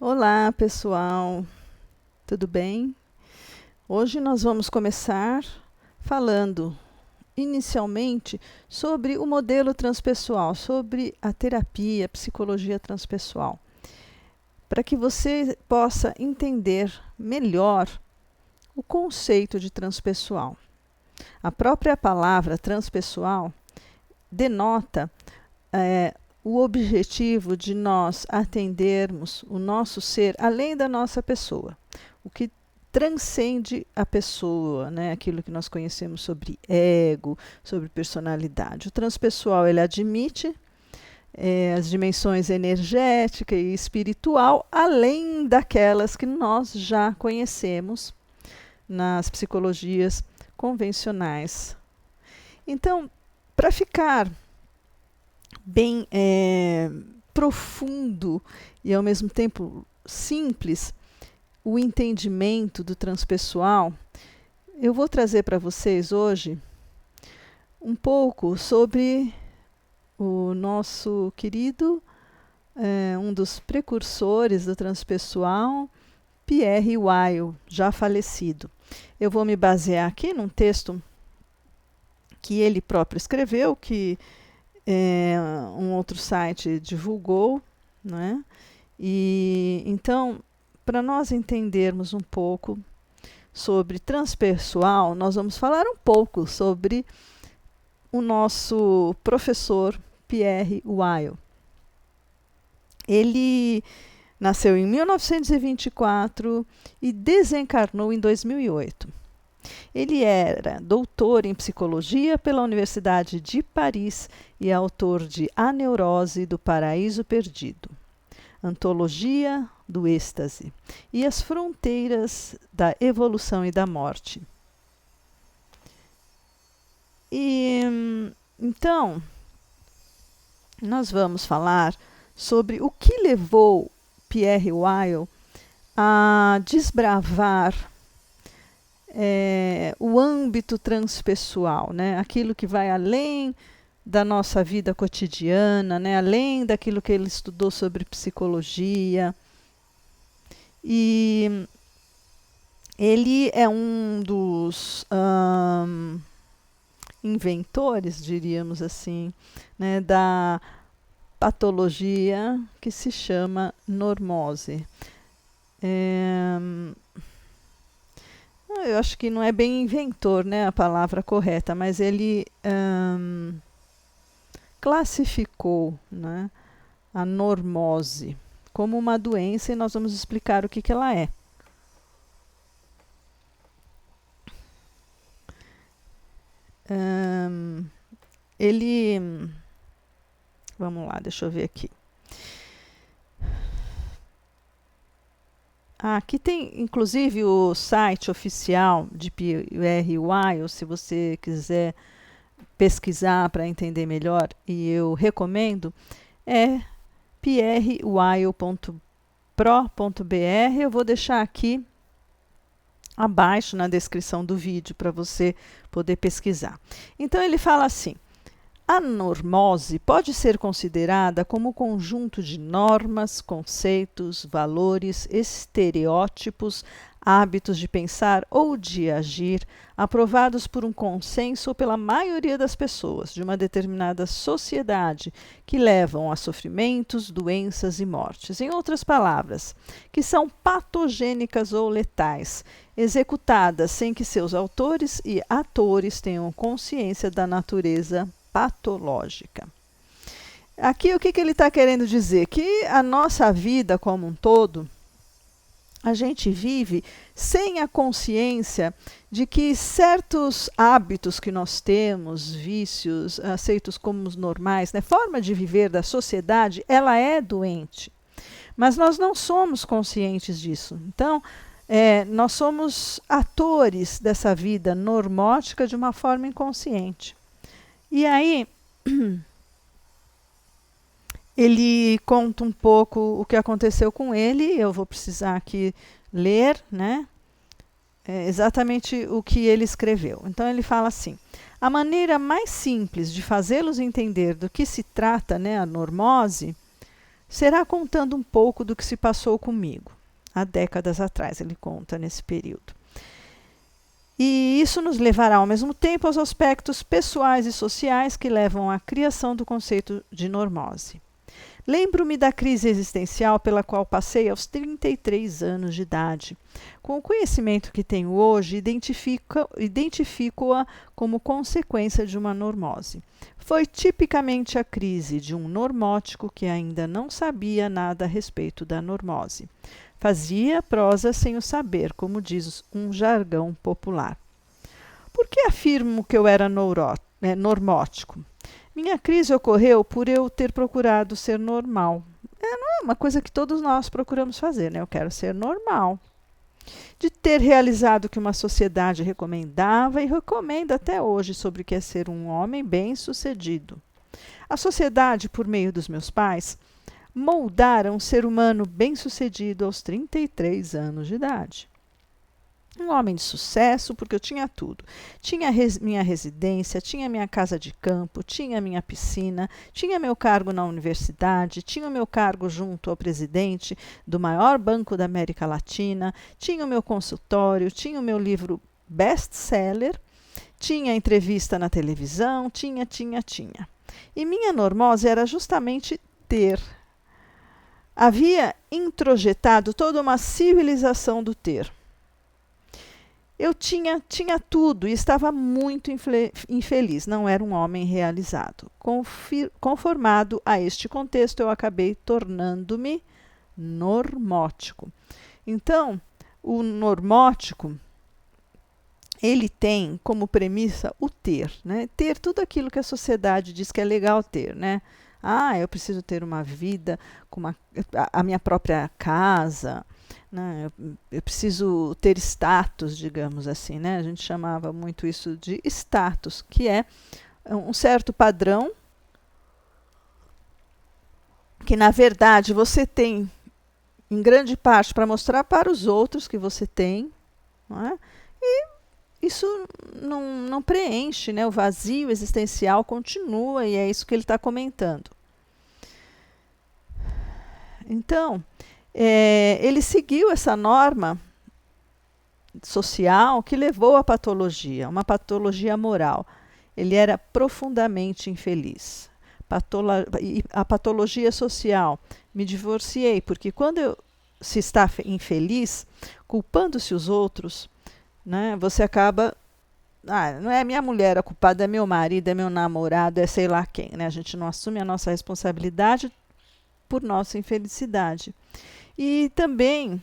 Olá, pessoal, tudo bem? Hoje nós vamos começar falando inicialmente sobre o modelo transpessoal, sobre a terapia, a psicologia transpessoal, para que você possa entender melhor o conceito de transpessoal. A própria palavra transpessoal denota o objetivo de nós atendermos o nosso ser além da nossa pessoa, o que transcende a pessoa, né? Aquilo que nós conhecemos sobre ego, sobre personalidade. O transpessoal ele admite as dimensões energética e espiritual, além daquelas que nós já conhecemos nas psicologias convencionais. Então, para ficar bem profundo e ao mesmo tempo simples o entendimento do transpessoal, eu vou trazer para vocês hoje um pouco sobre o nosso querido, um dos precursores do transpessoal, Pierre Weil, já falecido. Eu vou me basear aqui num texto que ele próprio escreveu, que um outro site divulgou, né? E então, para nós entendermos um pouco sobre transpessoal, nós vamos falar um pouco sobre o nosso professor Pierre Weil. Ele nasceu em 1924 e desencarnou em 2008. Ele era doutor em psicologia pela Universidade de Paris e autor de A Neurose do Paraíso Perdido, Antologia do Êxtase e As Fronteiras da Evolução e da Morte. Então, nós vamos falar sobre o que levou Pierre Weil a desbravar o âmbito transpessoal, né? Aquilo que vai além da nossa vida cotidiana, né? Além daquilo que ele estudou sobre psicologia. E ele é um dos inventores, diríamos assim, né? Da patologia que se chama normose. Eu acho que não é bem inventor, né, a palavra correta, mas ele classificou, né, a normose como uma doença e nós vamos explicar o que ela é. Vamos lá, deixa eu ver aqui. Aqui tem, inclusive, o site oficial de Pierre Weil, se você quiser pesquisar para entender melhor, e eu recomendo, é pierreweil.pro.br. Eu vou deixar aqui abaixo na descrição do vídeo para você poder pesquisar. Então ele fala assim: a normose pode ser considerada como conjunto de normas, conceitos, valores, estereótipos, hábitos de pensar ou de agir, aprovados por um consenso ou pela maioria das pessoas de uma determinada sociedade, que levam a sofrimentos, doenças e mortes. Em outras palavras, que são patogênicas ou letais, executadas sem que seus autores e atores tenham consciência da natureza patológica. Aqui o que ele está querendo dizer? Que a nossa vida como um todo, a gente vive sem a consciência de que certos hábitos que nós temos, vícios, aceitos como os normais, né, forma de viver da sociedade, ela é doente. Mas nós não somos conscientes disso. Então, nós somos atores dessa vida normótica de uma forma inconsciente. E aí, ele conta um pouco o que aconteceu com ele. Eu vou precisar aqui ler, né? Exatamente o que ele escreveu. Então ele fala assim: a maneira mais simples de fazê-los entender do que se trata, né, a normose, será contando um pouco do que se passou comigo. Há décadas atrás, ele conta nesse período. E isso nos levará, ao mesmo tempo, aos aspectos pessoais e sociais que levam à criação do conceito de normose. Lembro-me da crise existencial pela qual passei aos 33 anos de idade. Com o conhecimento que tenho hoje, identifico-a como consequência de uma normose. Foi tipicamente a crise de um normótico que ainda não sabia nada a respeito da normose. Fazia prosa sem o saber, como diz um jargão popular. Por que afirmo que eu era normótico? Minha crise ocorreu por eu ter procurado ser normal. Não é uma coisa que todos nós procuramos fazer, né? Eu quero ser normal. De ter realizado o que uma sociedade recomendava e recomenda até hoje sobre o que é ser um homem bem-sucedido. A sociedade, por meio dos meus pais, moldara um ser humano bem-sucedido aos 33 anos de idade. Um homem de sucesso, porque eu tinha tudo. Tinha minha residência, tinha minha casa de campo, tinha minha piscina, tinha meu cargo na universidade, tinha o meu cargo junto ao presidente do maior banco da América Latina, tinha o meu consultório, tinha o meu livro best-seller, tinha entrevista na televisão, tinha. E minha normose era justamente ter. Havia introjetado toda uma civilização do ter. Eu tinha tudo e estava muito infeliz, não era um homem realizado. Conformado a este contexto, eu acabei tornando-me normótico. Então, o normótico, ele tem como premissa o ter, né? Ter tudo aquilo que a sociedade diz que é legal ter, né? Eu preciso ter uma vida com a minha própria casa, né? Eu preciso ter status, digamos assim, né? A gente chamava muito isso de status, que é um certo padrão que, na verdade, você tem, em grande parte, para mostrar para os outros que você tem, não é? E isso não preenche, né? O vazio existencial continua e é isso que ele está comentando. Então, ele seguiu essa norma social que levou à patologia, uma patologia moral. Ele era profundamente infeliz. A patologia social. Me divorciei, porque quando se está infeliz, culpando-se os outros, né, você acaba... não é minha mulher a culpada, é meu marido, é meu namorado, é sei lá quem. Né? A gente não assume a nossa responsabilidade por nossa infelicidade. E também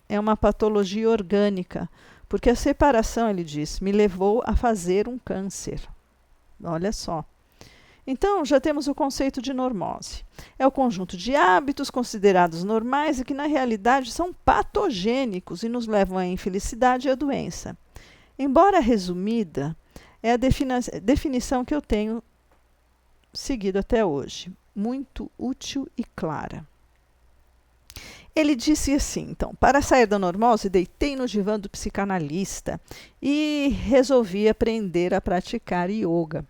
é uma patologia orgânica, porque a separação, ele diz, me levou a fazer um câncer. Olha só. Então, já temos o conceito de normose. É o conjunto de hábitos considerados normais e que, na realidade, são patogênicos e nos levam à infelicidade e à doença. Embora resumida, é a definição que eu tenho seguido até hoje. Muito útil e clara. Ele disse assim, então, para sair da normose, deitei no divã do psicanalista e resolvi aprender a praticar yoga.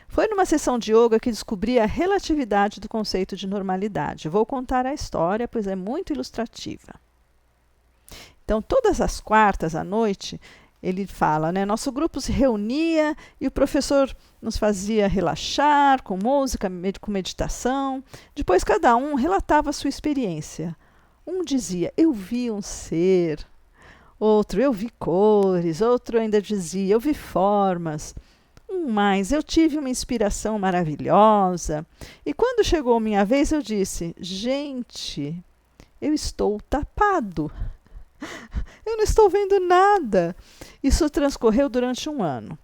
Foi numa sessão de yoga que descobri a relatividade do conceito de normalidade. Vou contar a história, pois é muito ilustrativa. Então, todas as quartas à noite, ele fala, né? Nosso grupo se reunia e o professor nos fazia relaxar com música, com meditação. Depois, cada um relatava a sua experiência. Um dizia, eu vi um ser. Outro, eu vi cores. Outro ainda dizia, eu vi formas. Mais, eu tive uma inspiração maravilhosa. E quando chegou a minha vez, eu disse, gente, eu estou tapado. Eu não estou vendo nada. Isso transcorreu durante um ano.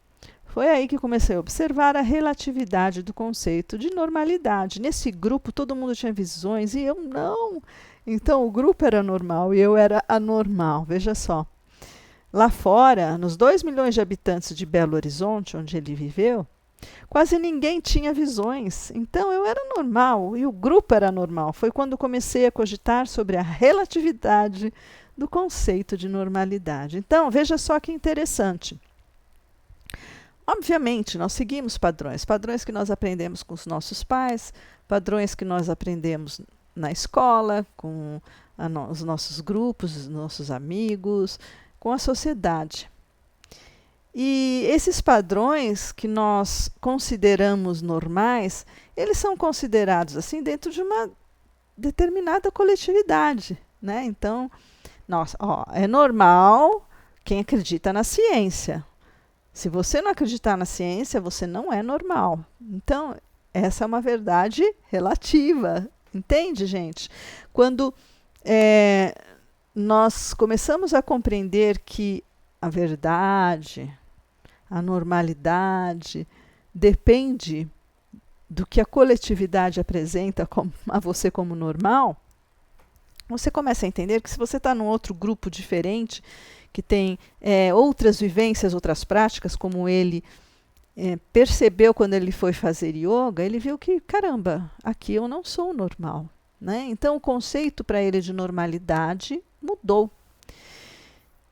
Foi aí que comecei a observar a relatividade do conceito de normalidade. Nesse grupo, todo mundo tinha visões e eu não. Então, o grupo era normal e eu era anormal. Veja só. Lá fora, nos 2 milhões de habitantes de Belo Horizonte, onde ele viveu, quase ninguém tinha visões. Então, eu era normal e o grupo era normal. Foi quando comecei a cogitar sobre a relatividade do conceito de normalidade. Então, veja só que interessante. Obviamente, nós seguimos padrões que nós aprendemos com os nossos pais, padrões que nós aprendemos na escola, com os nossos grupos, os nossos amigos, com a sociedade. E esses padrões que nós consideramos normais, eles são considerados assim dentro de uma determinada coletividade, né? Então, nossa, é normal quem acredita na ciência. Se você não acreditar na ciência, você não é normal. Então, essa é uma verdade relativa. Entende, gente? Quando nós começamos a compreender que a verdade, a normalidade, depende do que a coletividade apresenta a você como normal, você começa a entender que se você está num outro grupo diferente, que tem outras vivências, outras práticas, como ele percebeu quando ele foi fazer yoga, ele viu que, caramba, aqui eu não sou normal, né? Então o conceito para ele de normalidade mudou.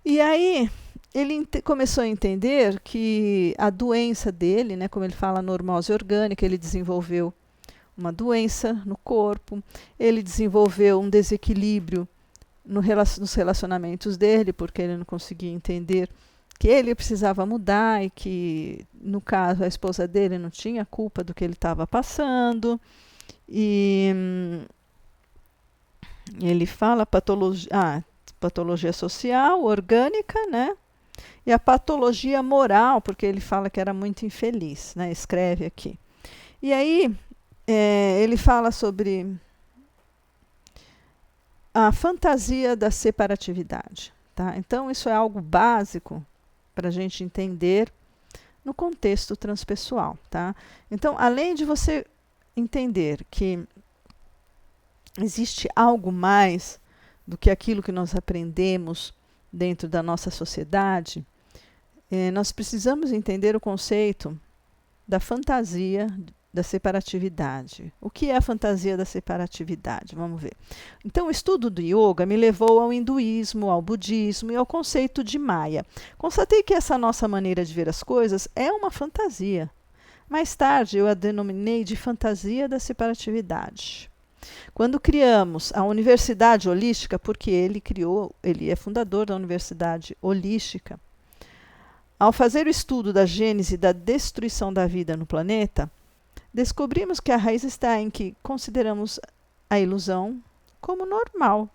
E aí ele começou a entender que a doença dele, né, como ele fala, normose orgânica, ele desenvolveu uma doença no corpo, ele desenvolveu um desequilíbrio nos relacionamentos dele, porque ele não conseguia entender que ele precisava mudar e que, no caso, a esposa dele não tinha culpa do que ele estava passando. E ele fala patologia social, orgânica, né? E a patologia moral, porque ele fala que era muito infeliz, né? Escreve aqui. E aí ele fala sobre a fantasia da separatividade. Tá? Então, isso é algo básico para a gente entender no contexto transpessoal. Tá? Então, além de você entender que existe algo mais do que aquilo que nós aprendemos dentro da nossa sociedade, nós precisamos entender o conceito da fantasia da separatividade. O que é a fantasia da separatividade? Vamos ver. Então, o estudo do yoga me levou ao hinduísmo, ao budismo e ao conceito de Maya. Constatei que essa nossa maneira de ver as coisas é uma fantasia. Mais tarde, eu a denominei de fantasia da separatividade. Quando criamos a Universidade Holística, porque ele é fundador da Universidade Holística, ao fazer o estudo da gênese da destruição da vida no planeta, descobrimos que a raiz está em que consideramos a ilusão como normal.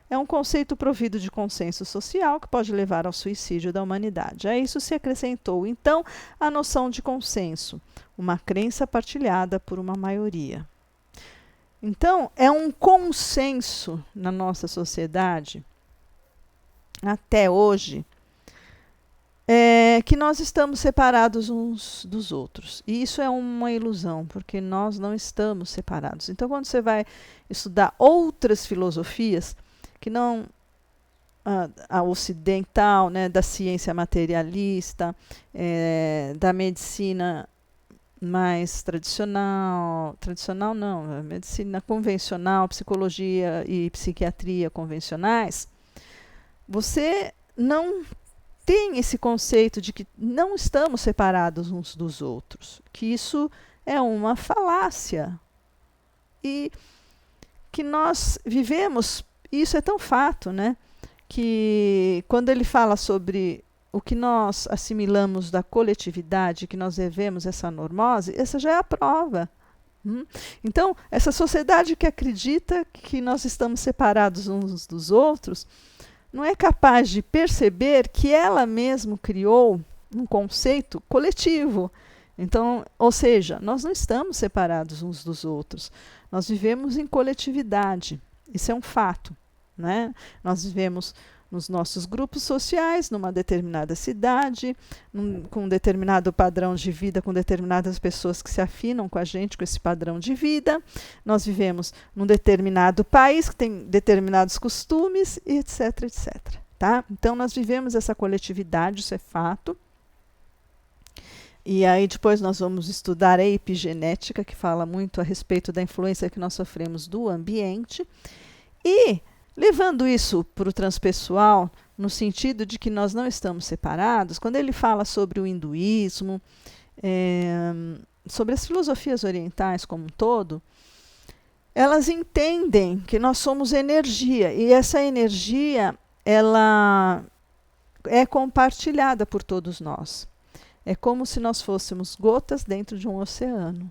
É um conceito provido de consenso social que pode levar ao suicídio da humanidade. A isso se acrescentou, então, a noção de consenso, uma crença partilhada por uma maioria. Então, é um consenso na nossa sociedade, até hoje, que nós estamos separados uns dos outros. E isso é uma ilusão, porque nós não estamos separados. Então, quando você vai estudar outras filosofias, que não a ocidental, né, da ciência materialista, da medicina mais tradicional não, a medicina convencional, psicologia e psiquiatria convencionais, você não tem esse conceito de que não estamos separados uns dos outros, que isso é uma falácia e que nós vivemos, isso é tão fato, né, que quando ele fala sobre o que nós assimilamos da coletividade, que nós devemos essa normose, essa já é a prova. Então, essa sociedade que acredita que nós estamos separados uns dos outros, não é capaz de perceber que ela mesma criou um conceito coletivo. Então, ou seja, nós não estamos separados uns dos outros. Nós vivemos em coletividade. Isso é um fato, né? Nós vivemos nos nossos grupos sociais, numa determinada cidade, com um determinado padrão de vida, com determinadas pessoas que se afinam com a gente, com esse padrão de vida. Nós vivemos num determinado país, que tem determinados costumes, e etc, etc. Tá? Então, nós vivemos essa coletividade, isso é fato. E aí depois nós vamos estudar a epigenética, que fala muito a respeito da influência que nós sofremos do ambiente. E levando isso para o transpessoal, no sentido de que nós não estamos separados, quando ele fala sobre o hinduísmo, sobre as filosofias orientais como um todo, elas entendem que nós somos energia, e essa energia, ela é compartilhada por todos nós. É como se nós fôssemos gotas dentro de um oceano.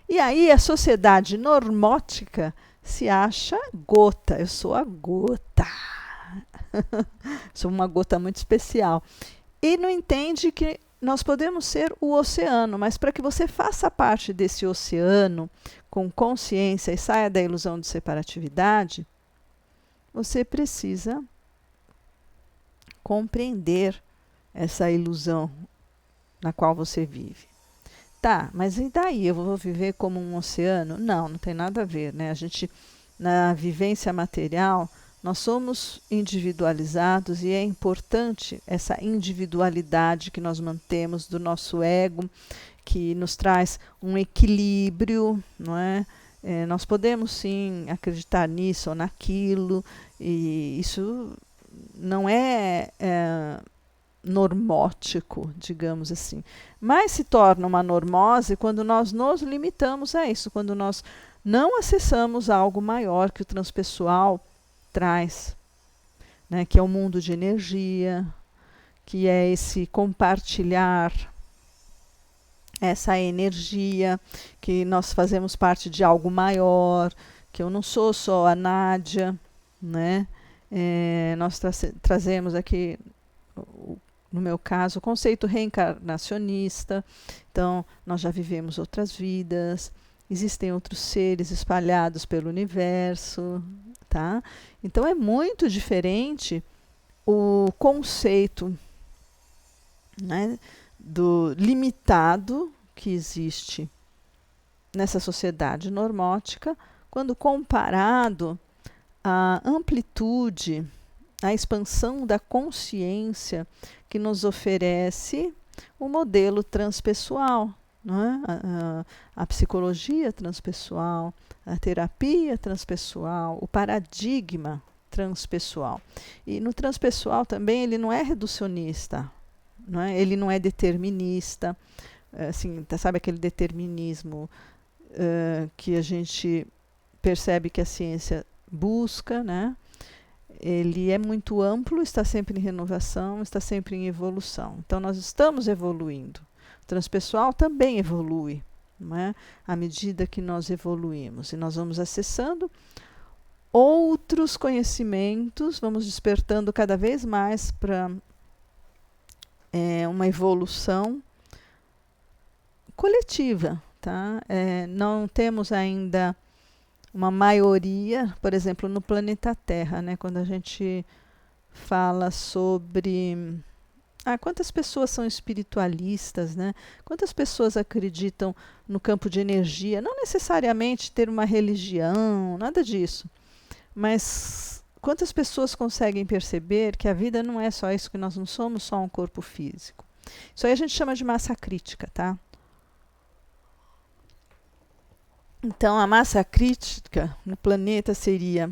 E aí a sociedade normótica se acha gota. Eu sou a gota. Sou uma gota muito especial. E não entende que nós podemos ser o oceano, mas para que você faça parte desse oceano com consciência e saia da ilusão de separatividade, você precisa compreender essa ilusão na qual você vive. Tá, mas e daí? Eu vou viver como um oceano? Não, não tem nada a ver, né? A gente, na vivência material, nós somos individualizados e é importante essa individualidade que nós mantemos do nosso ego, que nos traz um equilíbrio, não é? Nós podemos sim acreditar nisso ou naquilo, e isso não é normótico, digamos assim. Mas se torna uma normose quando nós nos limitamos a isso, quando nós não acessamos algo maior que o transpessoal traz, né, que é o mundo de energia, que é esse compartilhar essa energia, que nós fazemos parte de algo maior, que eu não sou só a Nádia, né? Nós trazemos aqui, no meu caso, o conceito reencarnacionista. Então, nós já vivemos outras vidas, existem outros seres espalhados pelo universo, tá? Então, é muito diferente o conceito, né, do limitado que existe nessa sociedade normótica, quando comparado à amplitude, à expansão da consciência que nos oferece o modelo transpessoal, não é? A psicologia transpessoal, a terapia transpessoal, o paradigma transpessoal. E no transpessoal também ele não é reducionista, não é? Ele não é determinista, assim, sabe aquele determinismo que a gente percebe que a ciência busca, né? Ele é muito amplo, está sempre em renovação, está sempre em evolução. Então, nós estamos evoluindo. O transpessoal também evolui, não é? À medida que nós evoluímos. E nós vamos acessando outros conhecimentos, vamos despertando cada vez mais para uma evolução coletiva, tá? Não temos ainda uma maioria, por exemplo, no planeta Terra, né? Quando a gente fala sobre quantas pessoas são espiritualistas, né? Quantas pessoas acreditam no campo de energia, não necessariamente ter uma religião, nada disso, mas quantas pessoas conseguem perceber que a vida não é só isso, que nós não somos só um corpo físico. Isso aí a gente chama de massa crítica, tá? Então, a massa crítica no planeta seria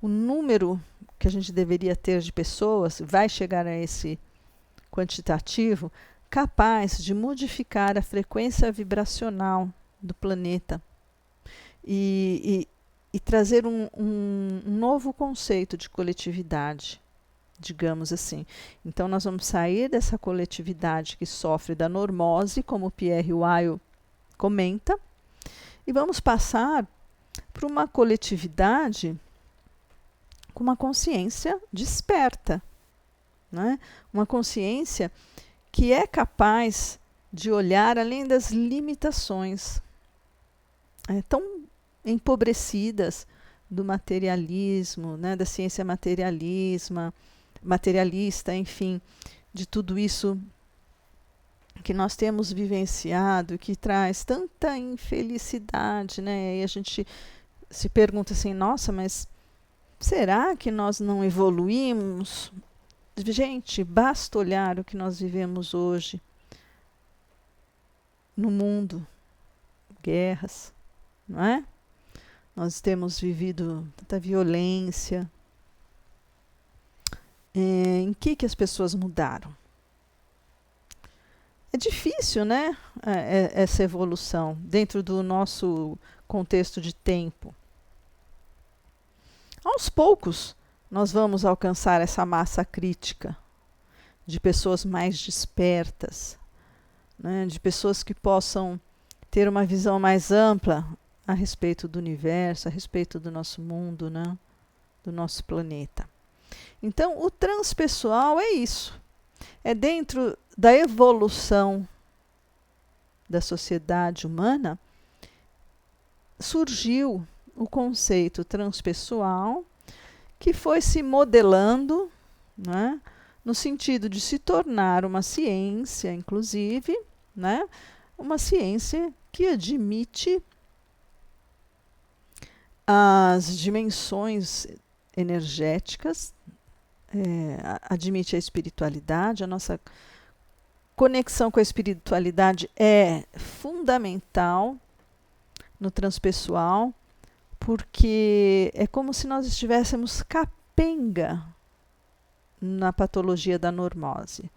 o número que a gente deveria ter de pessoas, vai chegar a esse quantitativo, capaz de modificar a frequência vibracional do planeta e trazer um novo conceito de coletividade, digamos assim. Então, nós vamos sair dessa coletividade que sofre da normose, como o Pierre Weil comenta, e vamos passar para uma coletividade com uma consciência desperta, né? Uma consciência que é capaz de olhar além das limitações tão empobrecidas do materialismo, né? Da ciência materialista, enfim, de tudo isso que nós temos vivenciado, que traz tanta infelicidade, né? E a gente se pergunta assim, nossa, mas será que nós não evoluímos? Gente, basta olhar o que nós vivemos hoje no mundo, guerras, não é? Nós temos vivido tanta violência. Em que as pessoas mudaram? É difícil, né? Essa evolução dentro do nosso contexto de tempo. Aos poucos, nós vamos alcançar essa massa crítica de pessoas mais despertas, né, de pessoas que possam ter uma visão mais ampla a respeito do universo, a respeito do nosso mundo, né, do nosso planeta. Então, o transpessoal é isso. É dentro da evolução da sociedade humana, surgiu o conceito transpessoal, que foi se modelando, né, no sentido de se tornar uma ciência, inclusive, né, uma ciência que admite as dimensões energéticas, admite a espiritualidade. A nossa conexão com a espiritualidade é fundamental no transpessoal, porque é como se nós estivéssemos capenga na patologia da normose.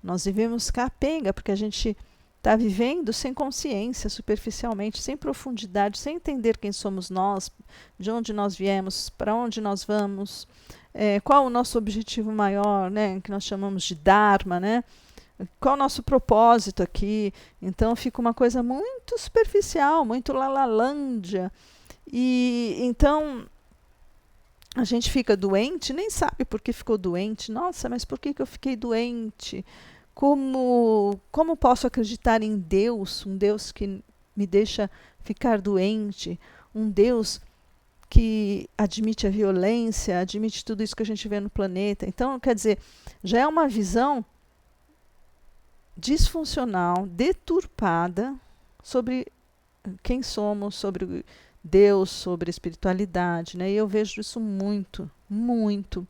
Nós vivemos capenga porque a gente está vivendo sem consciência, superficialmente, sem profundidade, sem entender quem somos nós, de onde nós viemos, para onde nós vamos, qual o nosso objetivo maior, né, que nós chamamos de Dharma, né? Qual o nosso propósito aqui? Então fica uma coisa muito superficial, muito lalalândia. E então a gente fica doente, nem sabe por que ficou doente. Nossa, mas por que eu fiquei doente? Como posso acreditar em Deus, um Deus que me deixa ficar doente, um Deus que admite a violência, admite tudo isso que a gente vê no planeta. Então, quer dizer, já é uma visão disfuncional, deturpada sobre quem somos, sobre Deus, sobre a espiritualidade, né? E eu vejo isso muito, muito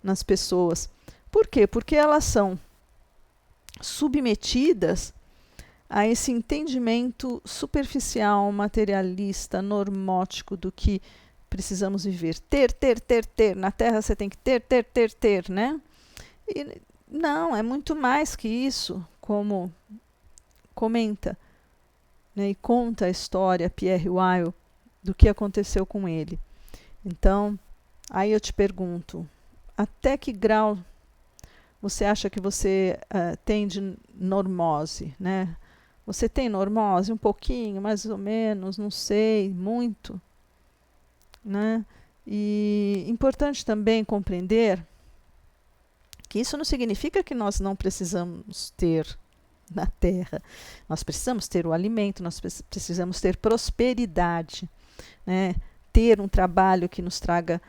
nas pessoas. Por quê? Porque elas são submetidas a esse entendimento superficial, materialista, normótico do que precisamos viver. Ter. Na Terra você tem que ter, né? E não, é muito mais que isso, como comenta, né, e conta a história Pierre Weil do que aconteceu com ele. Então, aí eu te pergunto, até que grau você acha que você tem de normose, né? Você tem normose? Um pouquinho, mais ou menos, não sei, muito, né? E importante também compreender que isso não significa que nós não precisamos ter na Terra. Nós precisamos ter o alimento, nós precisamos ter prosperidade, né? Ter um trabalho que nos traga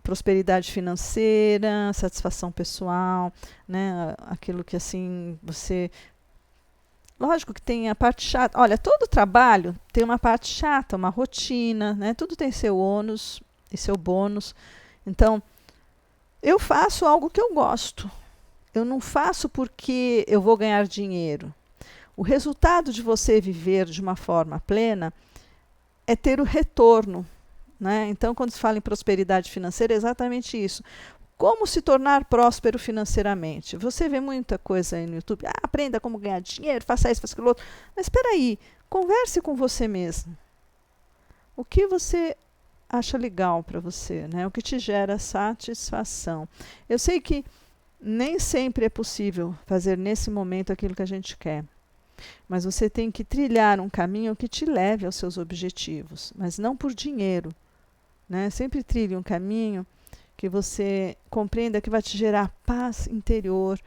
prosperidade financeira, satisfação pessoal, né? Aquilo que assim você... Lógico que tem a parte chata. Olha, todo trabalho tem uma parte chata, uma rotina, né? Tudo tem seu ônus e seu bônus. Então, eu faço algo que eu gosto. Eu não faço porque eu vou ganhar dinheiro. O resultado de você viver de uma forma plena é ter o retorno, né? Então, quando se fala em prosperidade financeira, é exatamente isso. Como se tornar próspero financeiramente? Você vê muita coisa aí no YouTube. Aprenda como ganhar dinheiro, faça isso, faça aquilo outro. Mas espera aí, converse com você mesmo. O que você acha legal para você, né? O que te gera satisfação. Eu sei que nem sempre é possível fazer nesse momento aquilo que a gente quer. Mas você tem que trilhar um caminho que te leve aos seus objetivos, mas não por dinheiro, né? Sempre trilhe um caminho que você compreenda que vai te gerar paz interior,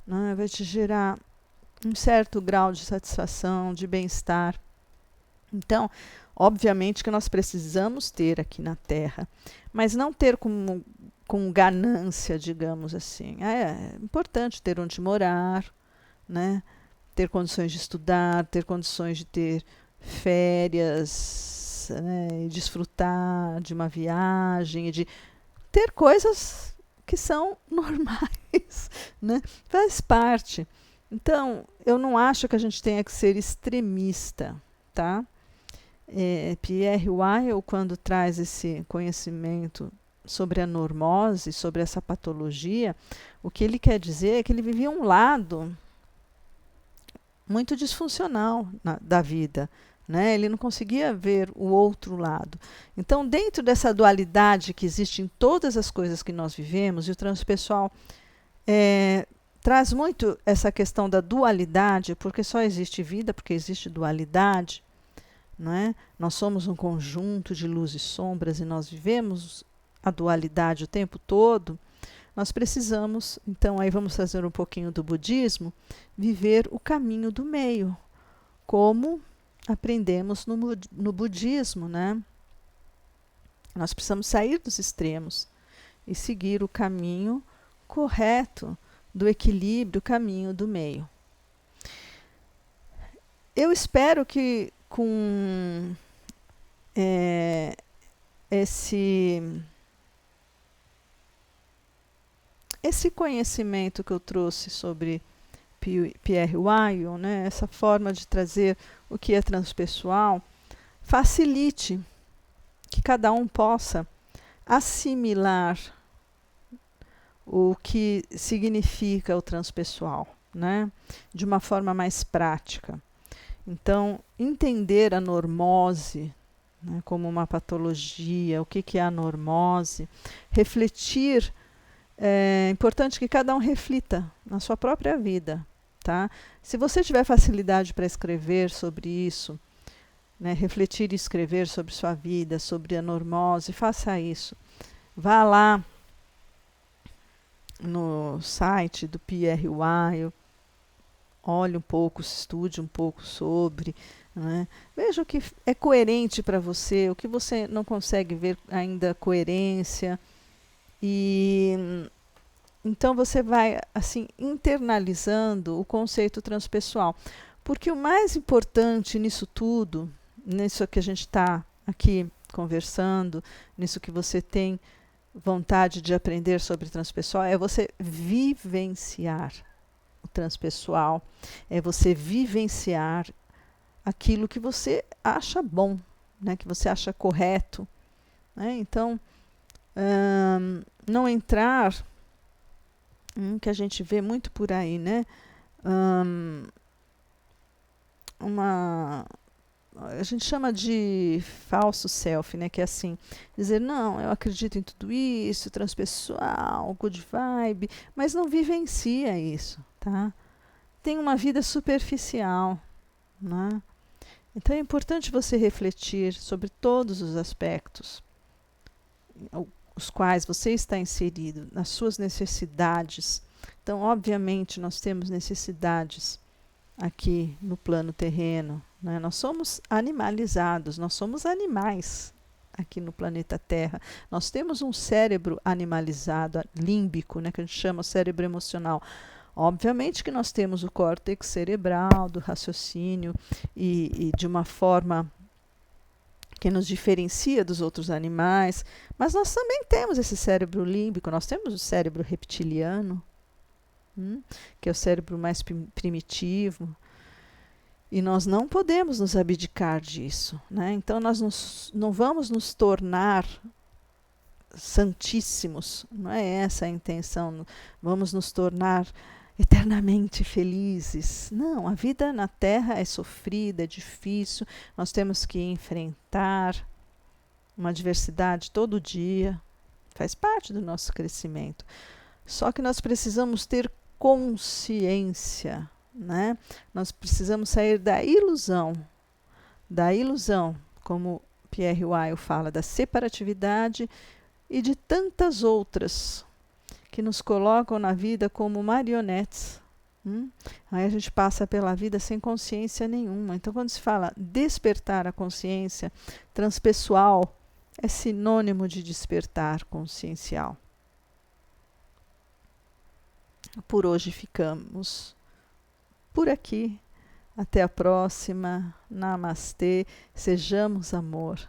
né? Vai te gerar um certo grau de satisfação, de bem-estar. Então, obviamente que nós precisamos ter aqui na Terra, mas não ter com ganância, digamos assim. É importante ter onde morar, né? Ter condições de estudar, ter condições de ter férias, né? E desfrutar de uma viagem, de ter coisas que são normais, né? Faz parte. Então, eu não acho que a gente tenha que ser extremista, tá? Pierre Weil, quando traz esse conhecimento sobre a normose, sobre essa patologia, o que ele quer dizer é que ele vivia um lado muito disfuncional da vida, né? Ele não conseguia ver o outro lado. Então, dentro dessa dualidade que existe em todas as coisas que nós vivemos, e o transpessoal traz muito essa questão da dualidade, porque só existe vida, porque existe dualidade, não é? Nós somos um conjunto de luz e sombras e nós vivemos a dualidade o tempo todo. Nós precisamos, então, aí vamos fazer um pouquinho do budismo, viver o caminho do meio, como aprendemos no budismo, né? Nós precisamos sair dos extremos e seguir o caminho correto do equilíbrio, o caminho do meio. Eu espero que com esse conhecimento que eu trouxe sobre Pierre Weil, né, essa forma de trazer o que é transpessoal, facilite que cada um possa assimilar o que significa o transpessoal, né, de uma forma mais prática. Então, entender a normose, né, como uma patologia, o que é a normose, refletir. É importante que cada um reflita na sua própria vida, tá? Se você tiver facilidade para escrever sobre isso, né, refletir e escrever sobre sua vida, sobre a normose, faça isso. Vá lá no site do Pierre Weil, olhe um pouco, estude um pouco sobre, né? Veja o que é coerente para você, o que você não consegue ver ainda coerência. E então você vai assim internalizando o conceito transpessoal. Porque o mais importante nisso tudo, nisso que a gente está aqui conversando, nisso que você tem vontade de aprender sobre transpessoal, é você vivenciar o transpessoal, é você vivenciar aquilo que você acha bom, né, que você acha correto, né? Então, não entrar, que a gente vê muito por aí, né? A gente chama de falso self, né? Que é assim, dizer, não, eu acredito em tudo isso, transpessoal, good vibe, mas não vivencia isso, tá? Tem uma vida superficial, né? Então é importante você refletir sobre todos os aspectos os quais você está inserido, nas suas necessidades. Então, obviamente, nós temos necessidades aqui no plano terreno, né? Nós somos animalizados, nós somos animais aqui no planeta Terra. Nós temos um cérebro animalizado, límbico, né, que a gente chama cérebro emocional. Obviamente que nós temos o córtex cerebral do raciocínio e de uma forma que nos diferencia dos outros animais, mas nós também temos esse cérebro límbico, nós temos o cérebro reptiliano, que é o cérebro mais primitivo, e nós não podemos nos abdicar disso, né? Então nós não vamos nos tornar santíssimos, não é essa a intenção, vamos nos tornar eternamente felizes. Não, a vida na Terra é sofrida, é difícil, nós temos que enfrentar uma adversidade todo dia, faz parte do nosso crescimento. Só que nós precisamos ter consciência, né? Nós precisamos sair da ilusão, como Pierre Weil fala, da separatividade e de tantas outras que nos colocam na vida como marionetes. Aí a gente passa pela vida sem consciência nenhuma. Então, quando se fala despertar a consciência, transpessoal é sinônimo de despertar consciencial. Por hoje ficamos por aqui. Até a próxima. Namastê. Sejamos amor.